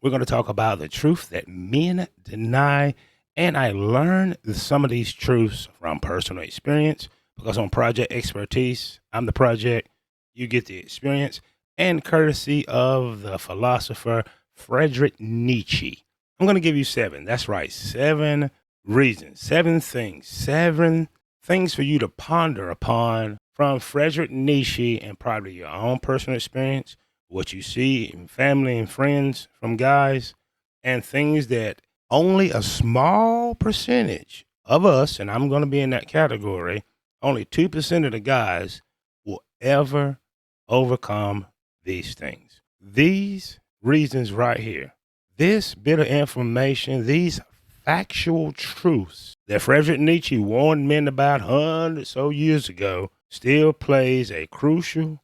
We're going to talk about the truth that men deny. And I learned some of these truths from personal experience because on Project Expertise, I'm the project, you get the experience, and courtesy of the philosopher Fredrick Nietzsche. I'm going to give you 7. That's right, 7 reasons, 7 things for you to ponder upon from Frederick Nietzsche and probably your own personal experience, what you see in family and friends from guys, and things that only a small percentage of us, and I'm going to be in that category, only 2% of the guys will ever overcome these things. These reasons right here, this bit of information, these factual truths that Frederick Nietzsche warned men about hundreds so years ago still plays a crucial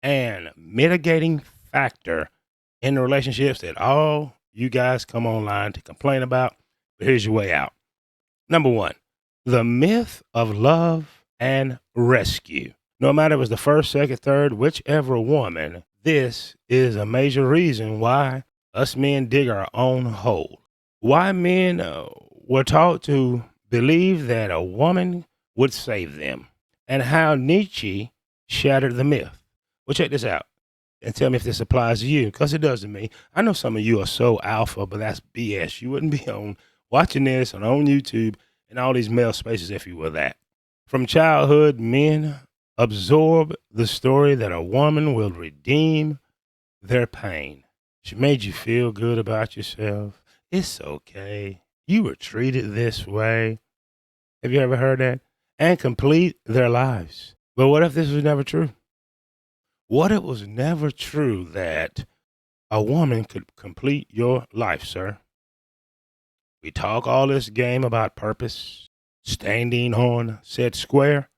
and mitigating factor in the relationships that all you guys come online to complain about. But here's your way out. Number 1, the myth of love and rescue. No matter if it was the first, second, third, whichever woman, this is a major reason why us men dig our own hole. Why men were taught to believe that a woman would save them, and how Nietzsche shattered the myth. Well, check this out and tell me if this applies to you, because it does to me. I know some of you are so alpha, but that's BS. You wouldn't be on watching this on YouTube and all these male spaces if you were that. From childhood, men absorb the story that a woman will redeem their pain. She made you feel good about yourself. It's okay. You were treated this way. Have you ever heard that? And complete their lives. But what if this was never true? What if it was never true that a woman could complete your life, sir? We talk all this game about purpose, standing on said square.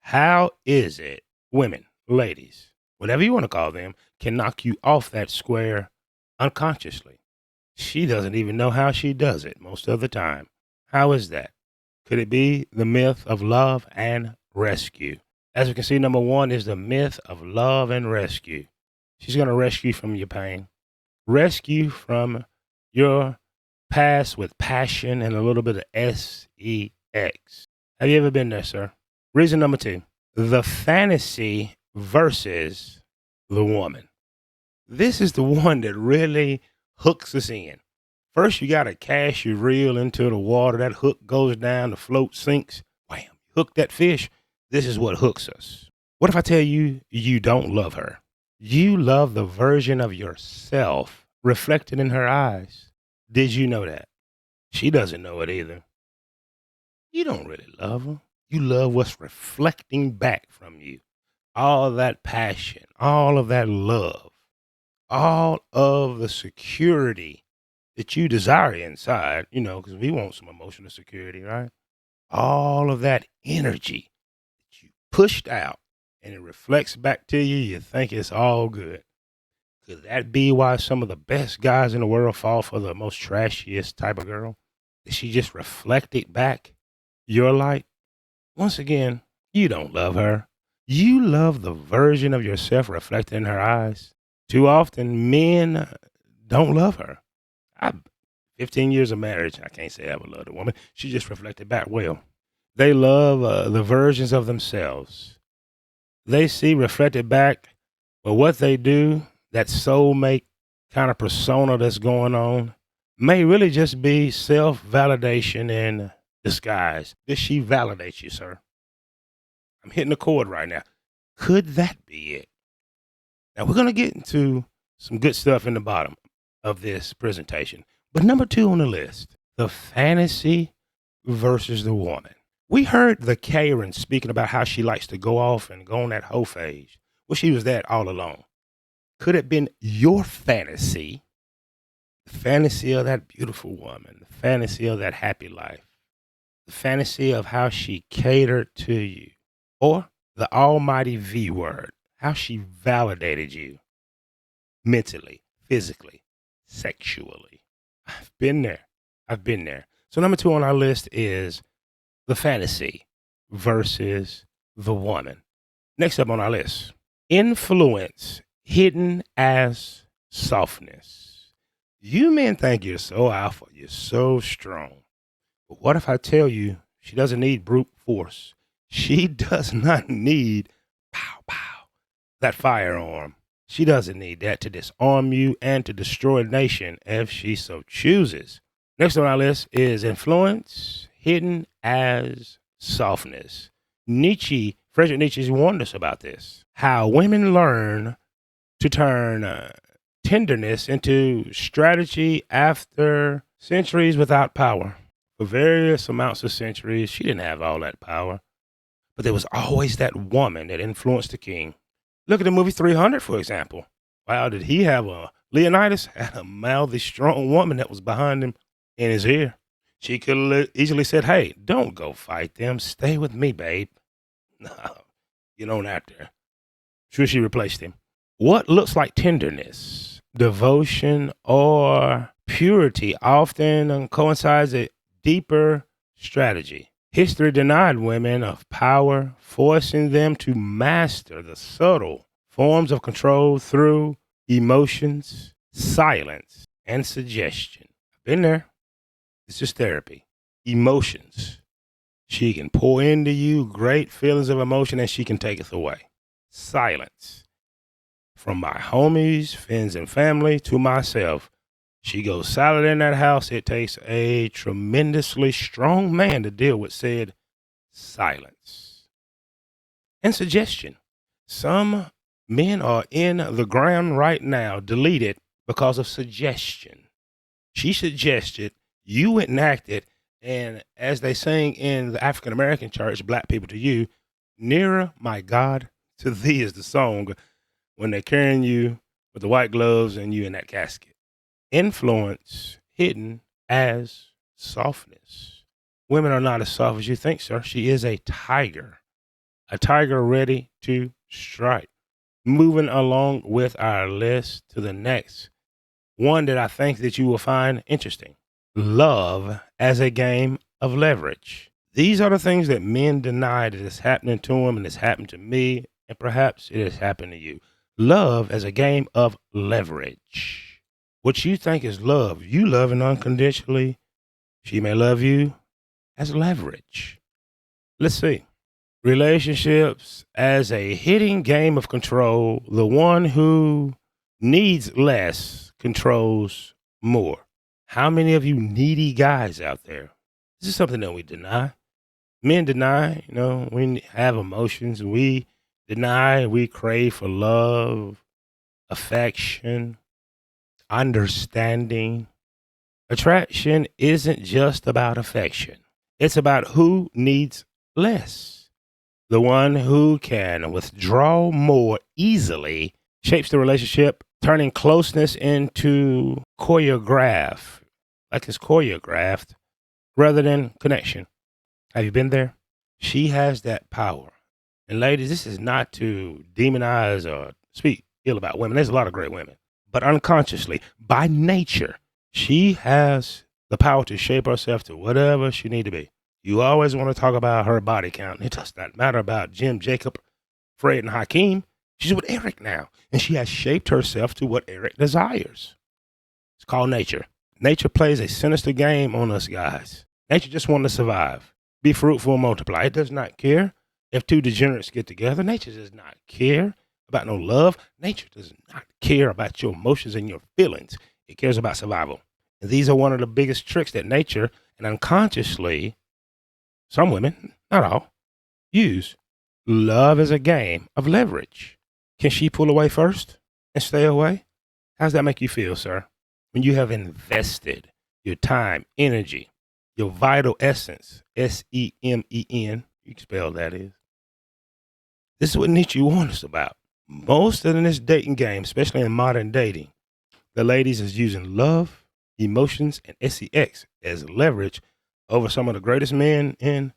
How is it women, ladies, whatever you want to call them, can knock you off that square unconsciously? She doesn't even know how she does it most of the time. How is that? Could it be the myth of love and rescue? As we can see, number 1 is the myth of love and rescue. She's going to rescue from your pain, rescue from your past with passion and a little bit of sex. Have you ever been there, sir? Reason number 2, the fantasy versus the woman. This is the one that really hooks us in. First, you got to cast your reel into the water. That hook goes down, the float sinks. Wham, hook that fish. This is what hooks us. What if I tell you you don't love her? You love the version of yourself reflected in her eyes. Did you know that? She doesn't know it either. You don't really love her. You love what's reflecting back from you. All of that passion, all of that love, all of the security that you desire inside, because we want some emotional security, right? All of that energy that you pushed out and it reflects back to you, you think it's all good. Could that be why some of the best guys in the world fall for the most trashiest type of girl? Did she just reflect it back your light? Once again, you don't love her. You love the version of yourself reflected in her eyes. Too often, men don't love her. 15 years of marriage, I can't say I ever loved a woman. She just reflected back well. They love the versions of themselves. They see reflected back, but what they do, that soulmate kind of persona that's going on, may really just be self-validation in disguise. Does she validate you, sir? I'm hitting a chord right now. Could that be it? Now, we're going to get into some good stuff in the bottom of this presentation. But number 2 on the list, the fantasy versus the woman. We heard the Karen speaking about how she likes to go off and go on that hoe phase. Well, she was that all along. Could it have been your fantasy, the fantasy of that beautiful woman, the fantasy of that happy life, the fantasy of how she catered to you, or the almighty V word, how she validated you mentally, physically, sexually? I've been there. So number 2 on our list is the fantasy versus the woman. Next up on our list, influence hidden as softness. You men think you're so alpha, you're so strong. But what if I tell you she doesn't need brute force? She does not need pow pow, that firearm. She doesn't need that to disarm you and to destroy a nation if she so chooses. Next on our list is influence hidden as softness. Fredrick Nietzsche warned us about this. How women learn to turn tenderness into strategy after centuries without power. For various amounts of centuries, she didn't have all that power, but there was always that woman that influenced the king. Look at the movie 300, for example. Wow, did he have Leonidas had a mouthy, strong woman that was behind him in his ear. She could have easily said, hey, don't go fight them. Stay with me, babe. No, you don't have to. Sure, she replaced him. What looks like tenderness, devotion, or purity often coincides with deeper strategy. History denied women of power, forcing them to master the subtle forms of control through emotions, silence, and suggestion. I've been there. This is therapy. Emotions. She can pour into you great feelings of emotion and she can take it away. Silence. From my homies, friends, and family to myself, she goes silent in that house. It takes a tremendously strong man to deal with said silence. And suggestion. Some men are in the ground right now, deleted because of suggestion. She suggested, you went and acted, and as they sing in the African American church, Black People to You, nearer, my God, to thee is the song when they're carrying you with the white gloves and you in that casket. Influence hidden as softness. Women are not as soft as you think, sir. She is a tiger ready to strike. Moving along with our list to the next one that I think that you will find interesting. Love as a game of leverage. These are the things that men deny that is happening to them, and it's happened to me, and perhaps it has happened to you. Love as a game of leverage. What you think is love, you loving unconditionally. She may love you as leverage. Let's see. Relationships as a hidden game of control. The one who needs less controls more. How many of you needy guys out there? This is something that we deny. Men deny, we have emotions. We deny, we crave for love, affection, understanding. Attraction isn't just about affection. It's about who needs less. The one who can withdraw more easily shapes the relationship, turning closeness into like it's choreographed, rather than connection. Have you been there? She has that power. And ladies, this is not to demonize or speak ill about women. There's a lot of great women. But unconsciously, by nature, she has the power to shape herself to whatever she need to be. You always want to talk about her body count. It does not matter about Jim, Jacob, Fred, and Hakeem. She's with Eric now, and she has shaped herself to what Eric desires. It's called nature. Nature plays a sinister game on us guys. Nature just wants to survive, be fruitful, and multiply. It does not care if two degenerates get together. Nature does not care about no love. Nature does not care about your emotions and your feelings. It cares about survival. And these are one of the biggest tricks that nature, and unconsciously, some women, not all, use. Love is a game of leverage. Can she pull away first and stay away? How does that make you feel, sir? When you have invested your time, energy, your vital essence, SEMEN, you can spell that is. This is what Nietzsche warned us about. Most of this dating game, especially in modern dating, the ladies is using love, emotions, and sex as leverage over some of the greatest men in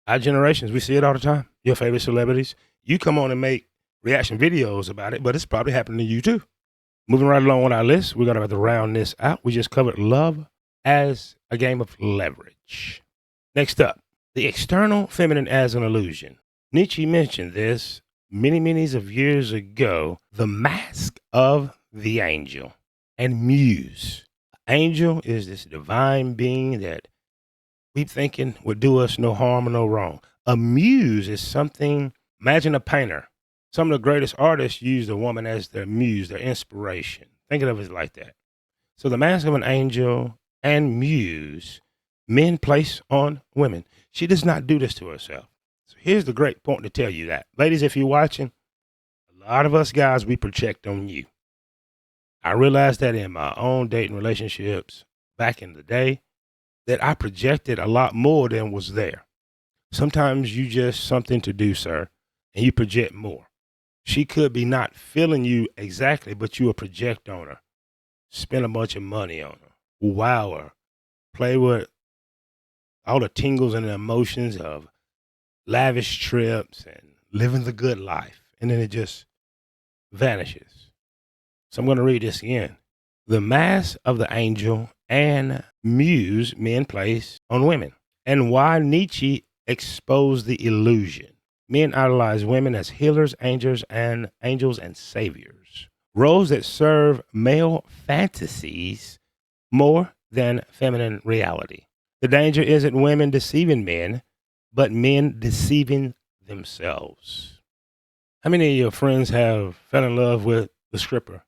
our generations. We see it all the time. Your favorite celebrities. You come on and make reaction videos about it, but it's probably happening to you too. Moving right along on our list, we're going to have to round this out. We just covered love as a game of leverage. Next up, the external feminine as an illusion. Nietzsche mentioned this many of years ago, the mask of the angel and muse. Angel is this divine being that we thinking would do us no harm or no wrong. A muse is something, imagine a painter. Some of the greatest artists use a woman as their muse, their inspiration. Think of it like that. So the mask of an angel and muse, men place on women. She does not do this to herself. So here's the great point to tell you that. Ladies, if you're watching, a lot of us guys, we project on you. I realized that in my own dating relationships back in the day, that I projected a lot more than was there. Sometimes you just something to do, sir, and you project more. She could be not feeling you exactly, but you will project on her, spend a bunch of money on her, wow her, play with all the tingles and the emotions of lavish trips and living the good life. And then it just vanishes. So I'm going to read this again. The mask of the angel and muse men place on women, and why Nietzsche exposed the illusion. Men idolize women as healers, angels, and saviors. Roles that serve male fantasies more than feminine reality. The danger isn't women deceiving men, but men deceiving themselves. How many of your friends have fell in love with the stripper?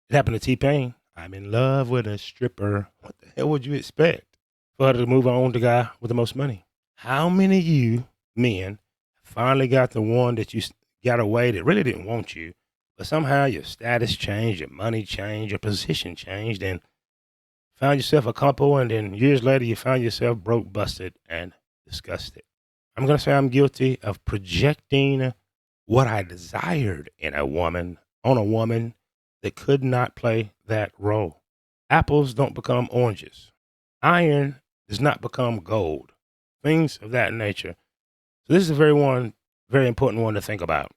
It happened to T-Pain. I'm in love with a stripper. What the hell would you expect for her to move on to the guy with the most money? How many of you men finally got the one that you got away that really didn't want you, but somehow your status changed, your money changed, your position changed, and found yourself a couple, and then years later you found yourself broke, busted, and disgusted? I'm going to say I'm guilty of projecting what I desired in a woman on a woman that could not play that role. Apples don't become oranges. Iron does not become gold. Things of that nature. So this is a very important one to think about.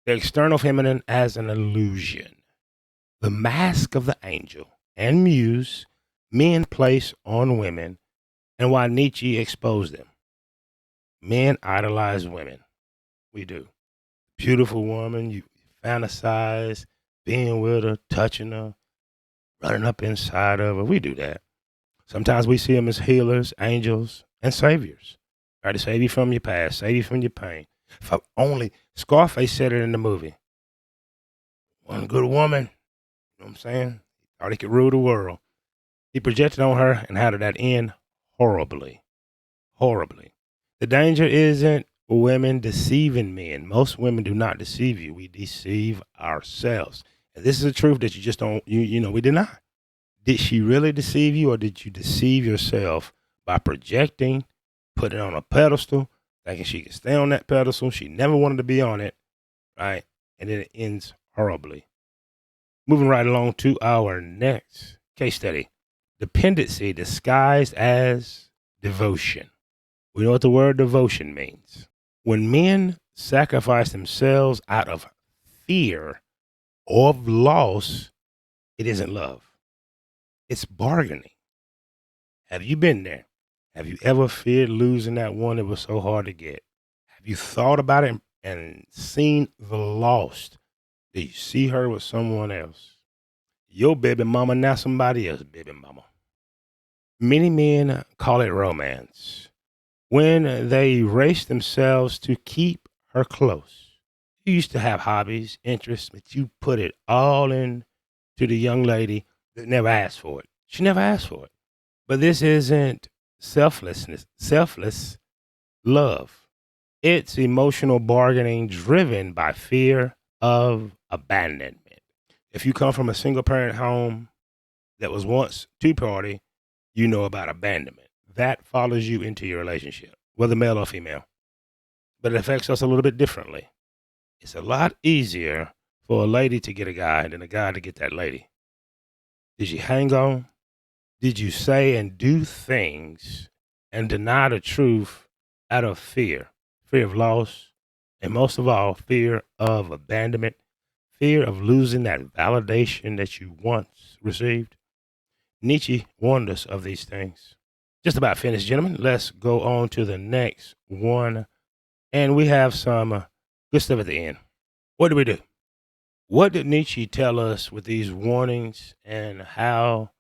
The external feminine as an illusion. The mask of the angel and muse men place on women, and why Nietzsche exposed them. Men idolize women. We do. Beautiful woman, you fantasize being with her, touching her, running up inside of her. We do that. Sometimes we see them as healers, angels, and saviors. Try to save you from your past, save you from your pain. If I only, Scarface said it in the movie. One good woman, you know what I'm saying? Thought he could rule the world. He projected on her, and how did that end? Horribly. Horribly. The danger isn't women deceiving men. Most women do not deceive you. We deceive ourselves. And this is a truth that you just don't, we deny. Did she really deceive you, or did you deceive yourself by projecting, putting it on a pedestal, thinking she could stay on that pedestal? She never wanted to be on it, right? And then it ends horribly. Moving right along to our next case study. Dependency disguised as devotion. We know what the word devotion means. When men sacrifice themselves out of fear of loss, it isn't love. It's bargaining. Have you been there? Have you ever feared losing that one that was so hard to get? Have you thought about it and seen the lost? Do you see her with someone else? Your baby mama, now somebody else's baby mama. Many men call it romance when they erase themselves to keep her close. You used to have hobbies, interests, but you put it all in to the young lady that never asked for it. She never asked for it. But this isn't selfless love. It's emotional bargaining driven by fear of abandonment. If you come from a single parent home that was once two-party, you know about abandonment. That follows you into your relationship, whether male or female. But it affects us a little bit differently. It's a lot easier for a lady to get a guy than a guy to get that lady. Did you hang on? Did you say and do things and deny the truth out of fear? Fear of loss, and most of all, fear of abandonment, fear of losing that validation that you once received. Nietzsche warned us of these things. Just about finished, gentlemen. Let's go on to the next one. And we have some good stuff at the end. What do we do? What did Nietzsche tell us with these warnings, and how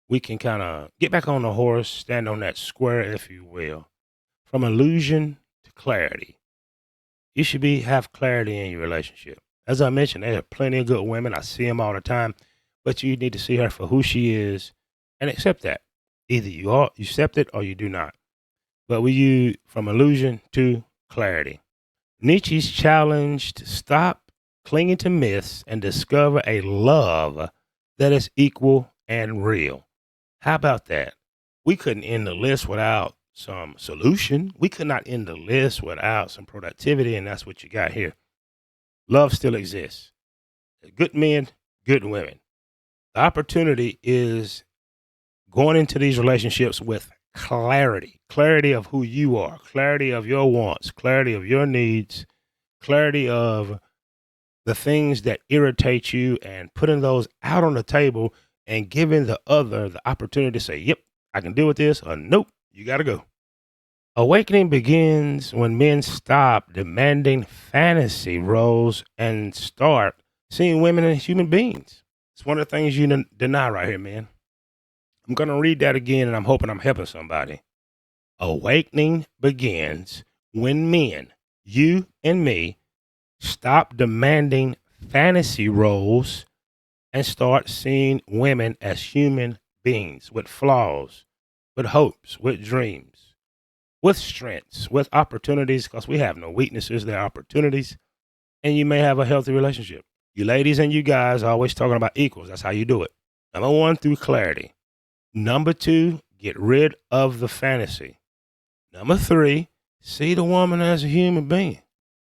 we can kind of get back on the horse, stand on that square, if you will. From illusion to clarity. You should have clarity in your relationship. As I mentioned, there are plenty of good women. I see them all the time, but you need to see her for who she is and accept that. Either you accept it or you do not. But we use from illusion to clarity. Nietzsche's challenged stop clinging to myths and discover a love that is equal and real. How about that? We couldn't end the list without some solution. We could not end the list without some productivity, and that's what you got here. Love still exists. Good men, good women. The opportunity is going into these relationships with clarity of who you are, clarity of your wants, clarity of your needs, clarity of the things that irritate you, and putting those out on the table and giving the other the opportunity to say, yep, I can deal with this, or nope, you got to go. Awakening begins when men stop demanding fantasy roles and start seeing women as human beings. It's one of the things you deny right here, man. I'm going to read that again, and I'm hoping I'm helping somebody. Awakening begins when men, you and me, stop demanding fantasy roles and start seeing women as human beings with flaws, with hopes, with dreams, with strengths, with opportunities, because we have no weaknesses, they're opportunities, and you may have a healthy relationship. You ladies and you guys are always talking about equals. That's how you do it. Number one, through clarity. Number two, get rid of the fantasy. Number three, see the woman as a human being.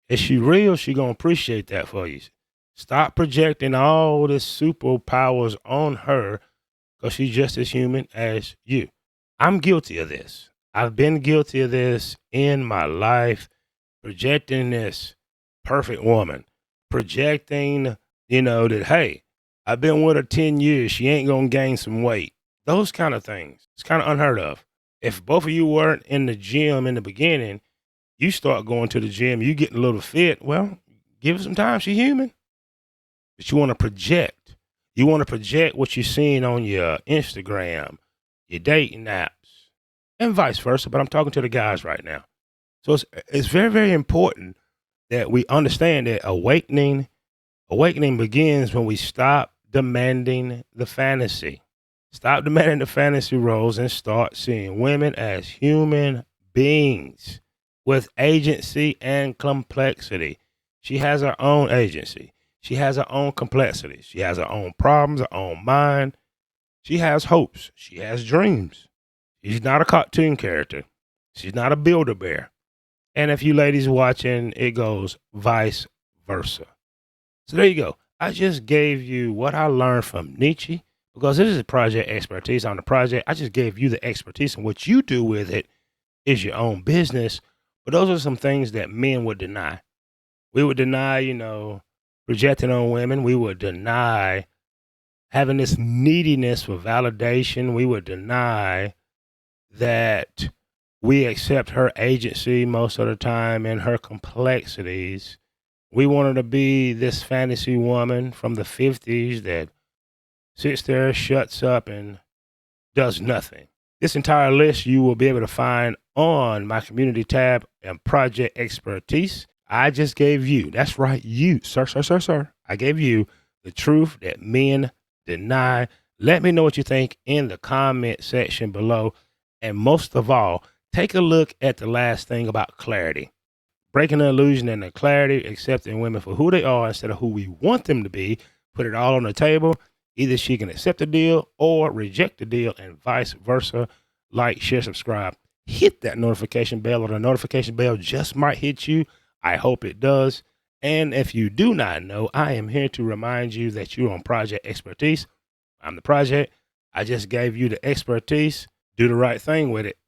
If she real, she gonna appreciate that for you. Stop projecting all the superpowers on her because she's just as human as you. I'm guilty of this. I've been guilty of this in my life, projecting this perfect woman, projecting, that, hey, I've been with her 10 years. She ain't gonna gain some weight. Those kind of things. It's kind of unheard of. If both of you weren't in the gym in the beginning, you start going to the gym, you get a little fit, well, give her some time. She's human. But you want to project. You want to project what you're seeing on your Instagram, your dating apps, and vice versa. But I'm talking to the guys right now. So it's very, very important that we understand that awakening begins when we stop demanding the fantasy. Stop demanding the fantasy roles and start seeing women as human beings with agency and complexity. She has her own agency. She has her own complexity. She has her own problems, her own mind. She has hopes. She has dreams. She's not a cartoon character. She's not a Build-A-Bear. And if you ladies watching, it goes vice versa. So there you go. I just gave you what I learned from Nietzsche, because this is project expertise on the project. I just gave you the expertise, and what you do with it is your own business. But those are some things that men would deny. We would deny, projecting on women. We would deny having this neediness for validation. We would deny that we accept her agency most of the time and her complexities. We want her to be this fantasy woman from the 50s that sits there, shuts up, and does nothing. This entire list you will be able to find on my community tab and project expertise. I just gave you, that's right, you, sir. I gave you the truth that men deny. Let me know what you think in the comment section below. And most of all, take a look at the last thing about clarity. Breaking the illusion and the clarity, accepting women for who they are instead of who we want them to be. Put it all on the table. Either she can accept the deal or reject the deal, and vice versa. Like, share, subscribe. Hit that notification bell, or the notification bell just might hit you. I hope it does. And if you do not know, I am here to remind you that you're on Project Expertise. I'm the project. I just gave you the expertise. Do the right thing with it.